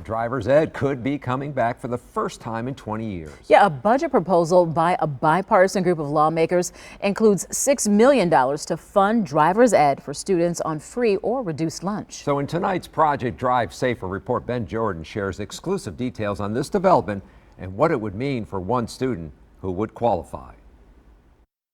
driver's ed could be coming back for the first time in 20 years. Yeah, a budget proposal by a bipartisan group of lawmakers includes $6 million to fund driver's ed for students on free or reduced lunch. So in tonight's Project Drive Safer report, Ben Jordan shares exclusive details on this development and what it would mean for one student who would qualify.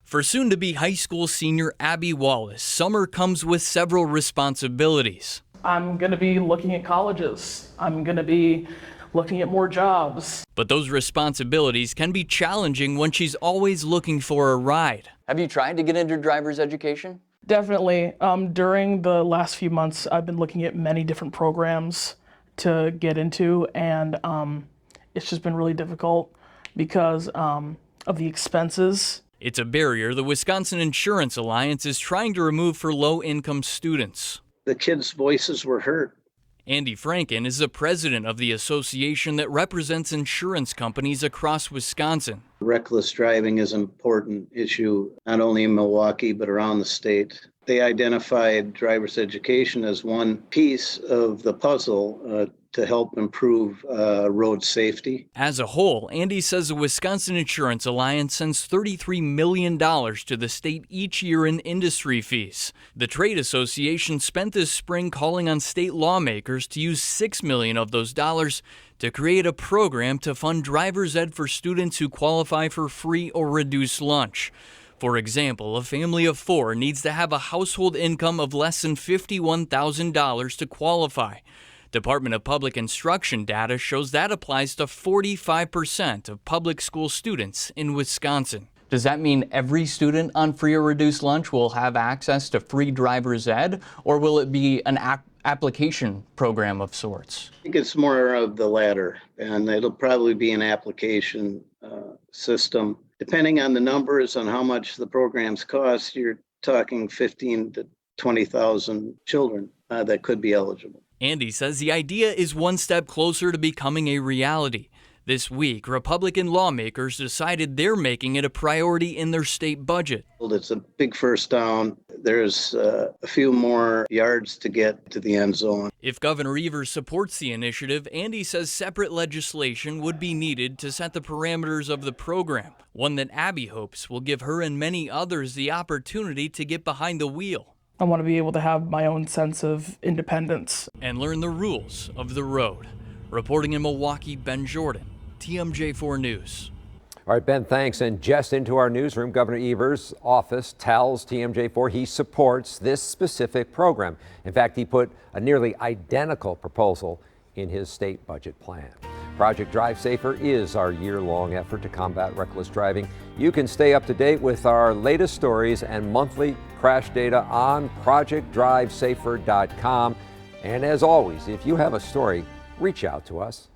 For soon-to-be high school senior Abby Wallace, summer comes with several responsibilities. I'm going to be looking at colleges. I'm going to be looking at more jobs. But those responsibilities can be challenging when she's always looking for a ride. Have you tried to get into driver's education? Definitely. During the last few months, I've been looking at many different programs to get into, and it's just been really difficult because of the expenses. It's a barrier the Wisconsin Insurance Alliance is trying to remove for low-income students. The kids' voices were heard. Andy Franken is the president of the association that represents insurance companies across Wisconsin. Reckless driving is an important issue, not only in Milwaukee, but around the state. They identified driver's education as one piece of the puzzle to help improve road safety. As a whole, Andy says the Wisconsin Insurance Alliance sends $33 million to the state each year in industry fees. The trade association spent this spring calling on state lawmakers to use $6 million of those dollars to create a program to fund driver's ed for students who qualify for free or reduced lunch. For example, a family of 4 needs to have a household income of less than $51,000 to qualify. Department of Public Instruction data shows that applies to 45% of public school students in Wisconsin. Does that mean every student on free or reduced lunch will have access to free driver's ed, or will it be an application program of sorts? I think it's more of the latter, and it'll probably be an application system. Depending on the numbers on how much the programs cost, you're talking 15 to 20,000 children that could be eligible. Andy says the idea is one step closer to becoming a reality. This week, Republican lawmakers decided they're making it a priority in their state budget. It's a big first down. There's a few more yards to get to the end zone. If Governor Evers supports the initiative, Andy says separate legislation would be needed to set the parameters of the program, one that Abby hopes will give her and many others the opportunity to get behind the wheel. I want to be able to have my own sense of independence. And learn the rules of the road. Reporting in Milwaukee, Ben Jordan, TMJ4 News. All right, Ben, thanks. And just into our newsroom, Governor Evers' office tells TMJ4 he supports this specific program. In fact, he put a nearly identical proposal in his state budget plan. Project Drive Safer is our year-long effort to combat reckless driving. You can stay up to date with our latest stories and monthly crash data on projectdrivesafer.com. And as always, if you have a story, reach out to us.